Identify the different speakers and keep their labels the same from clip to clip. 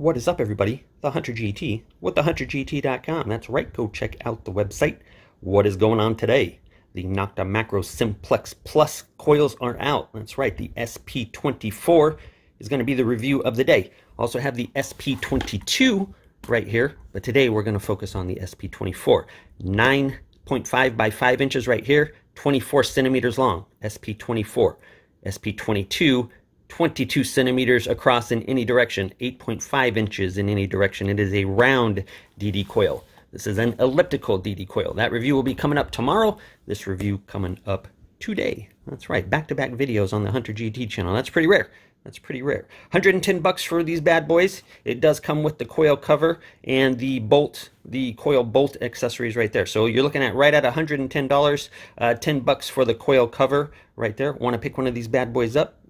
Speaker 1: What is up, everybody? The Hunter GT with TheHunterGT.com. That's right, go check out the website. What is going on today? The NoktaMakro Simplex Plus coils are out. That's right, the SP24 is going to be the review of the day. Also have the SP22 right here, but today we're going to focus on the SP24. 9.5 by 5 inches right here, 24 centimeters long, SP24. SP22, 22 centimeters across in any direction, 8.5 inches in any direction. It is a round DD coil. This is an elliptical DD coil. That review will be coming up tomorrow. This review coming up today. That's right, back-to-back videos on the Hunter GT channel. That's pretty rare. That's pretty rare. 110 bucks for these bad boys. It does come with the coil cover and the bolt, the coil bolt accessories right there. So you're looking at right at $110, 10 bucks for the coil cover right there. Want to pick one of these bad boys up?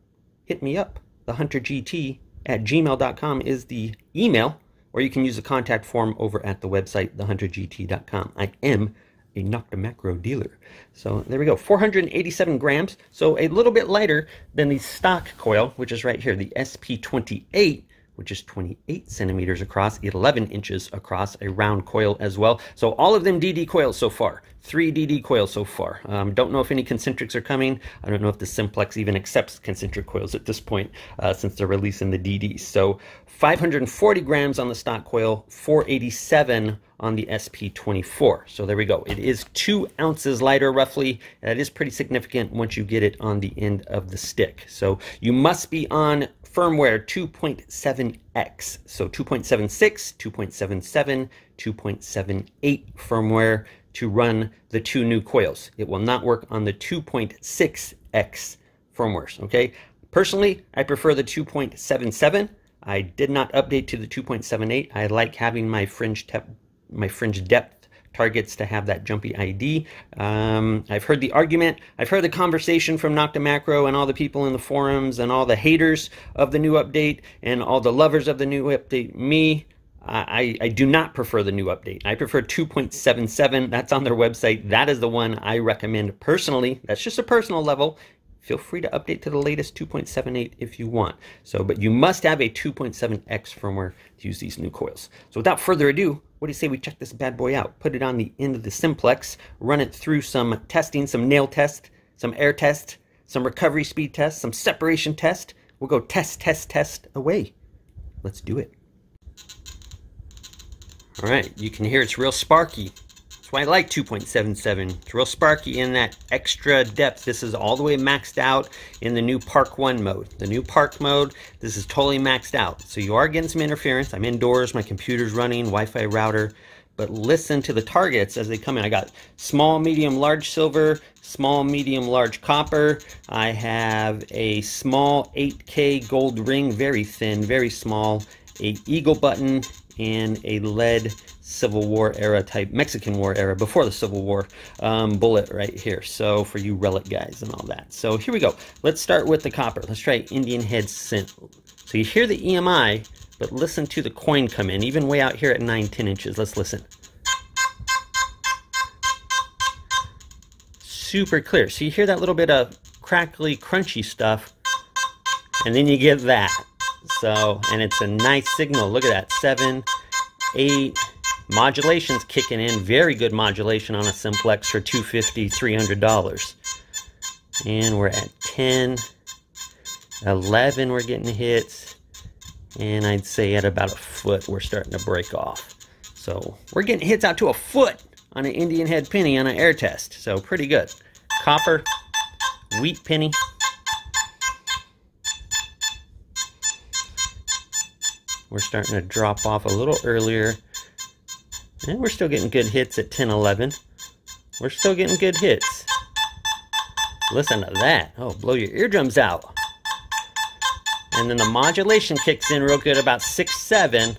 Speaker 1: Hit me up. TheHunterGT@gmail.com is the email, or you can use the contact form over at the website, TheHunterGT.com. I am a NoktaMakro dealer. So there we go, 487 grams, so a little bit lighter than the stock coil, which is right here, the SP28, which is 28 centimeters across, 11 inches across, a round coil as well. So all of them DD coils so far, 3 DD coils so far. Don't know if any concentrics are coming. I don't know if the Simplex even accepts concentric coils at this point, since they're releasing the DDs. So 540 grams on the stock coil, 487 on the SP24. So there we go. It is 2 ounces lighter roughly. That is pretty significant once you get it on the end of the stick. So you must be on firmware 2.7x. So 2.76, 2.77, 2.78 firmware to run the 2 new coils. It will not work on the 2.6x firmwares, okay? Personally, I prefer the 2.77. I did not update to the 2.78. I like having my fringe depth targets to have that jumpy ID. I've heard the argument, I've heard the conversation from NoktaMakro and all the people in the forums and all the haters of the new update and all the lovers of the new update. Me, I do not prefer the new update. I prefer 2.77. That's on their website. That is the one I recommend personally. That's just a personal level. Feel free to update to the latest 2.78 if you want. So, but you must have a 2.7x firmware to use these new coils. So without further ado, what do you say we check this bad boy out? Put it on the end of the Simplex, run it through some testing, some nail test, some air test, some recovery speed test, some separation test. We'll go test, test, test away. Let's do it. All right, you can hear it's real sparky. That's why I like 2.77. It's real sparky in that extra depth. This is all the way maxed out in the new Park 1 mode. The new Park mode, this is totally maxed out. So you are getting some interference. I'm indoors, my computer's running, Wi-Fi router. But listen to the targets as they come in. I got small, medium, large silver, small, medium, large copper. I have a small 8K gold ring, very thin, very small, a eagle button, and a lead Civil War era type, Mexican War era, before the Civil War, bullet right here. So for you relic guys and all that. So here we go. Let's start with the copper. Let's try Indian head synth. So you hear the EMI, but listen to the coin come in, even way out here at 9-10 inches. Let's listen. Super clear. So you hear that little bit of crackly, crunchy stuff, and then you get that. So, and it's a nice signal. Look at that, 7, 8, modulation's kicking in. Very good modulation on a Simplex for $250, $300. And we're at 10, 11, we're getting hits. And I'd say at about a foot, we're starting to break off. So we're getting hits out to a foot on an Indian head penny on an air test. So pretty good. Copper, wheat penny. We're starting to drop off a little earlier. And we're still getting good hits at 10, 11. We're still getting good hits. Listen to that. Oh, blow your eardrums out. And then the modulation kicks in real good about 6, 7.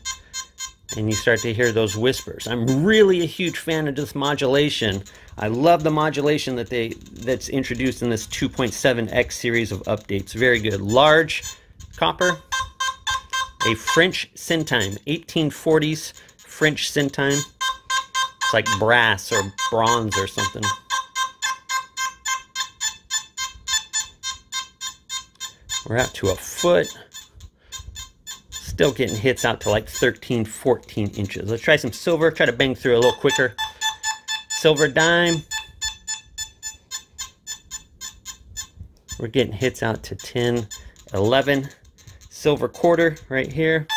Speaker 1: And you start to hear those whispers. I'm really a huge fan of this modulation. I love the modulation that's introduced in this 2.7x series of updates. Very good. Large copper. A French syntime, 1840s French syntime. It's like brass or bronze or something. We're out to a foot. still getting hits out to like 13, 14 inches. Let's try some silver, try to bang through a little quicker. Silver dime. We're getting hits out to 10, 11. Silver quarter right here.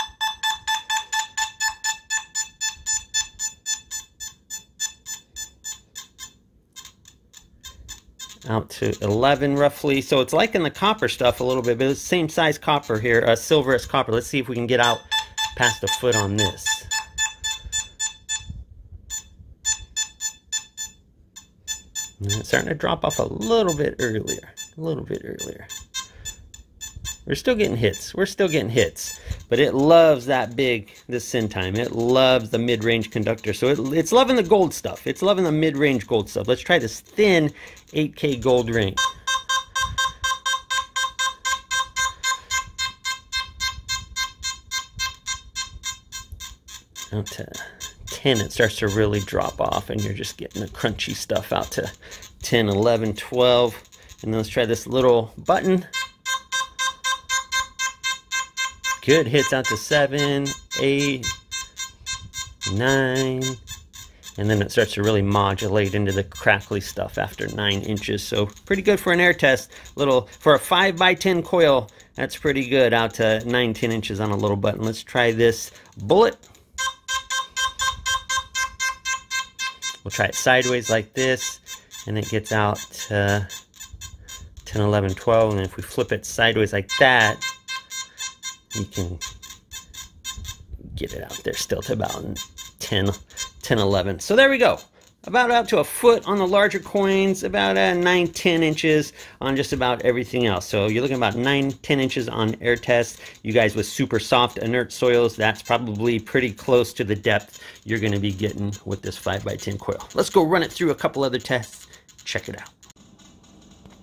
Speaker 1: Out to 11 roughly. So it's like in the copper stuff a little bit, but it's the same size copper here, silver as copper. Let's see if we can get out past a foot on this. And it's starting to drop off a little bit earlier. A little bit earlier. We're still getting hits. We're still getting hits. But it loves that big, this syn time. It loves the mid-range conductor. So it's loving the gold stuff. It's loving the mid-range gold stuff. Let's try this thin 8K gold ring. Out to 10, it starts to really drop off, and you're just getting the crunchy stuff out to 10, 11, 12. And then let's try this little button. Good hits out to 7, 8, 9, and then it starts to really modulate into the crackly stuff after 9 inches. So pretty good for an air test. Little for a 5x10 coil, that's pretty good out to 9, 10 inches on a little button. Let's try this bullet. We'll try it sideways like this, and it gets out to 10, 11, 12, and if we flip it sideways like that, you can get it out there still to about 10, 11. So there we go. About out to a foot on the larger coins, about 9, 10 inches on just about everything else. So you're looking about 9, 10 inches on air test. You guys with super soft inert soils, that's probably pretty close to the depth you're going to be getting with this 5x10 coil. Let's go run it through a couple other tests. Check it out.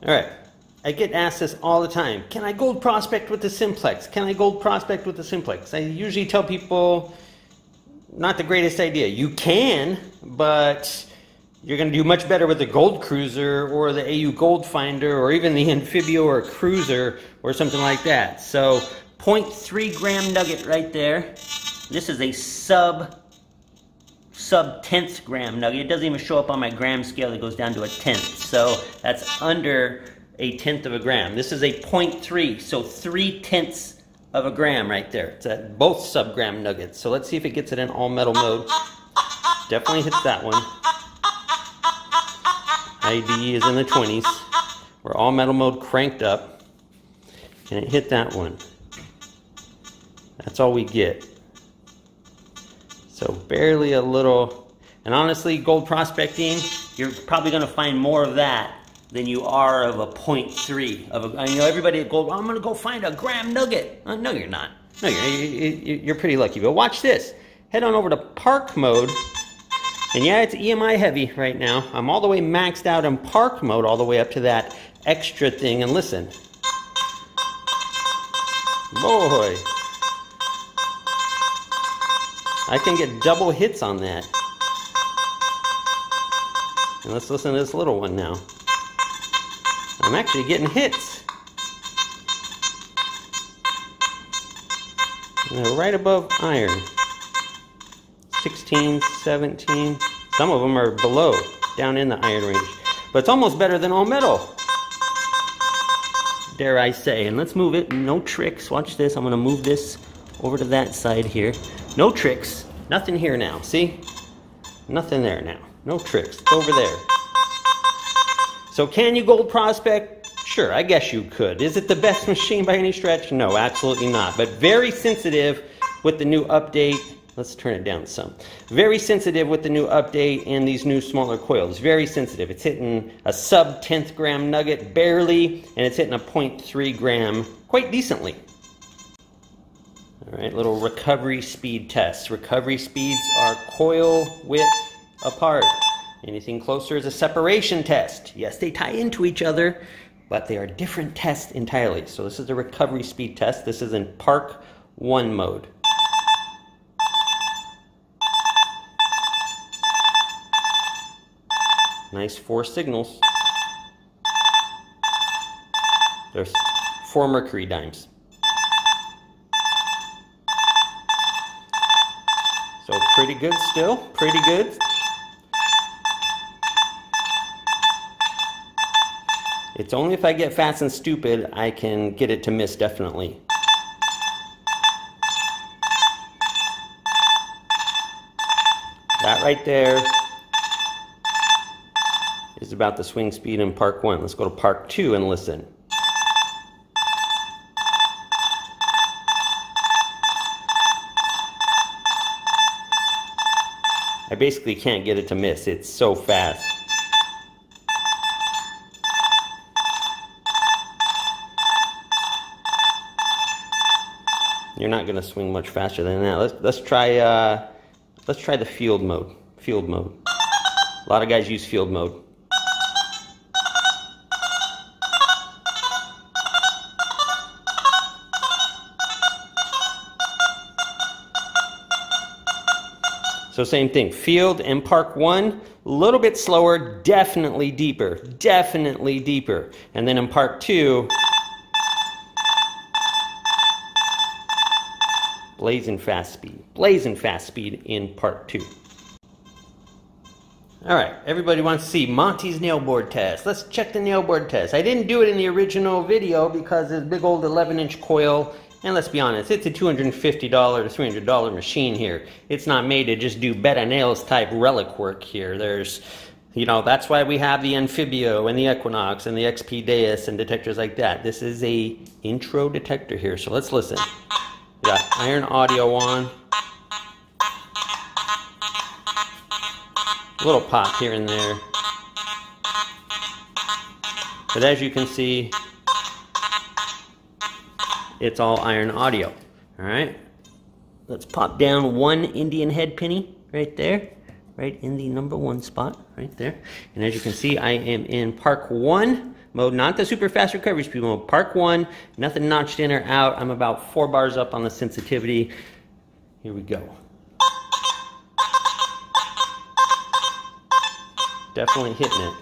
Speaker 1: All right. I get asked this all the time. Can I gold prospect with the Simplex? Can I gold prospect with the Simplex? I usually tell people, not the greatest idea. You can, but you're going to do much better with the Gold Cruiser or the AU Gold Finder or even the Amphibio or Cruiser or something like that. So 0.3 gram nugget right there. This is a sub 10th gram nugget. It doesn't even show up on my gram scale. It goes down to a 10th. So that's under a 1/10 of a gram. This is a 0.3, so 3/10 of a gram right there. It's at both sub-gram nuggets. So let's see if it gets it in all metal mode. Definitely hits that one. ID is in the 20s. We're all metal mode cranked up, and it hit that one. That's all we get. So barely a little, and honestly, gold prospecting, you're probably going to find more of that than you are of a 0.3 of a. You know, everybody at gold, I'm going to go find a gram nugget. No, you're not. No, you're pretty lucky. But watch this. Head on over to park mode. And yeah, it's EMI heavy right now. I'm all the way maxed out in park mode, all the way up to that extra thing. And listen. Boy. I can get double hits on that. And let's listen to this little one now. I'm actually getting hits. And they're right above iron. 16, 17. Some of them are below, down in the iron range. But it's almost better than all metal, dare I say. And let's move it. No tricks. Watch this. I'm going to move this over to that side here. No tricks. Nothing here now. See? Nothing there now. No tricks. It's over there. So can you gold prospect? Sure, I guess you could. Is it the best machine by any stretch? No, absolutely not. But very sensitive with the new update. Let's turn it down some. Very sensitive with the new update and these new smaller coils. Very sensitive. It's hitting a sub 10th gram nugget barely, and it's hitting a 0.3 gram quite decently. All right, little recovery speed test. Recovery speeds are coil width apart. Anything closer is a separation test. Yes, they tie into each other, but they are different tests entirely. So this is the recovery speed test. This is in Park 1 mode. Nice 4 signals. There's 4 mercury dimes. Pretty good still, pretty good. It's only if I get fast and stupid I can get it to miss, definitely. That right there is about the swing speed in Park 1. Let's go to Park 2 and listen. I basically can't get it to miss. It's so fast. You're not going to swing much faster than that. Let's try the field mode. Field mode. A lot of guys use field mode. So same thing, field and Park 1, a little bit slower, definitely deeper, definitely deeper. And then in Park 2, blazing fast speed in Park 2. All right, everybody wants to see Monty's nail board test. Let's check the nail board test. I didn't do it in the original video because it's a big old 11-inch coil. And let's be honest, it's a $250 to $300 machine here. It's not made to just do beta nails type relic work here. There's, you know, that's why we have the Amphibio and the Equinox and the XP Deus and detectors like that. This is a intro detector here, so let's listen. We got iron audio on. A little pop here and there. But as you can see, it's all iron audio. All right, let's pop down one Indian head penny right there, right in the number 1 spot, right there. And as you can see, I am in Park 1 mode, not the super fast recovery speed mode. Park 1, nothing notched in or out. I'm about 4 bars up on the sensitivity. Here we go. Definitely hitting it.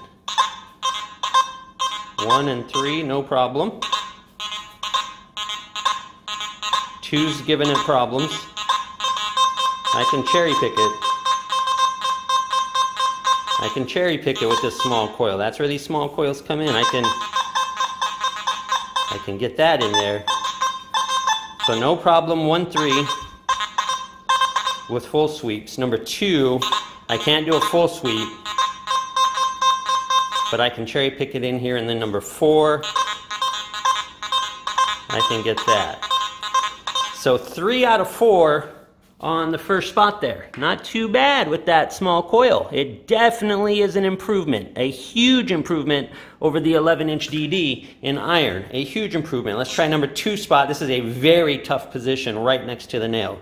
Speaker 1: 1 and 3, no problem. 2's giving it problems. I can cherry pick it. I can cherry pick it with this small coil. That's where these small coils come in. I can get that in there. So no problem, 1, 3 with full sweeps. Number 2, I can't do a full sweep, but I can cherry pick it in here. And then number 4, I can get that. So 3 out of 4 on the first spot there. Not too bad with that small coil. It definitely is an improvement, a huge improvement over the 11-inch DD in iron. A huge improvement. Let's try number 2 spot. This is a very tough position right next to the nail.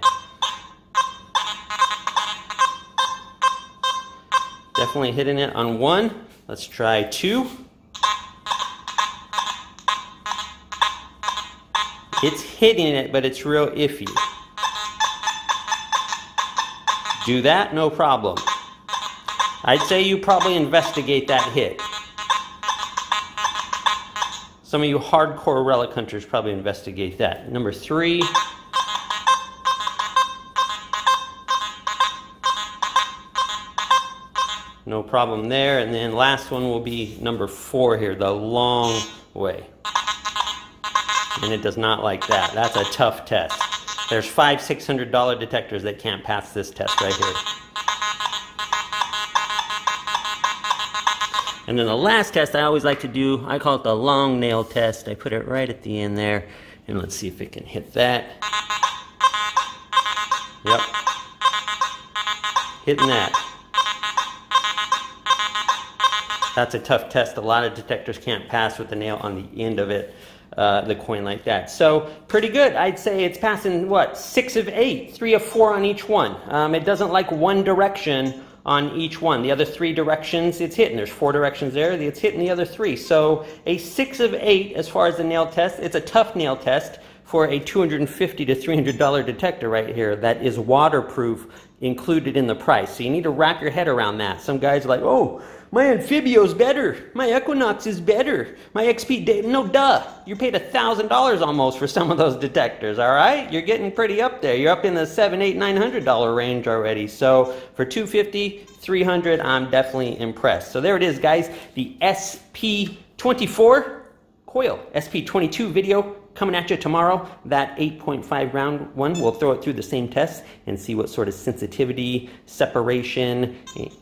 Speaker 1: Definitely hitting it on 1. Let's try 2. It's hitting it, but it's real iffy. Do that, no problem. I'd say you probably investigate that hit. Some of you hardcore relic hunters probably investigate that. Number 3. No problem there. And then last one will be number 4 here, the long way. And it does not like that. That's a tough test. There's $500–600 detectors that can't pass this test right here. And then the last test I always like to do, I call it the long nail test. I put it right at the end there. And let's see if it can hit that. Yep. Hitting that. That's a tough test. A lot of detectors can't pass with the nail on the end of it. The coin like that. So pretty good. I'd say it's passing, what, 6 of 8, 3 of 4 on each one. It doesn't like one direction on each one. The other 3 directions it's hitting. There's 4 directions there. It's hitting the other 3. So a 6 of 8 as far as the nail test. It's a tough nail test for a $250 to $300 detector right here that is waterproof included in the price. So you need to wrap your head around that. Some guys are like, oh, my Amphibio's better. My Equinox is better. My XP, no duh. You paid $1,000 almost for some of those detectors, all right? You're getting pretty up there. You're up in the $700, $800, $900 range already. So for $250, $300, I'm definitely impressed. So there it is, guys. The SP24 Coil SP22 video coming at you tomorrow. That 8.5 round one, we'll throw it through the same test and see what sort of sensitivity, separation,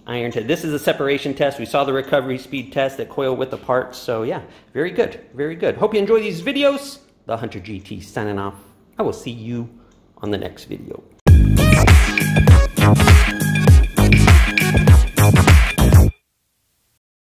Speaker 1: iron test. This is a separation test. We saw the recovery speed test that Coil with the parts. So yeah, very good, very good. Hope you enjoy these videos. The Hunter GT signing off. I will see you on the next video.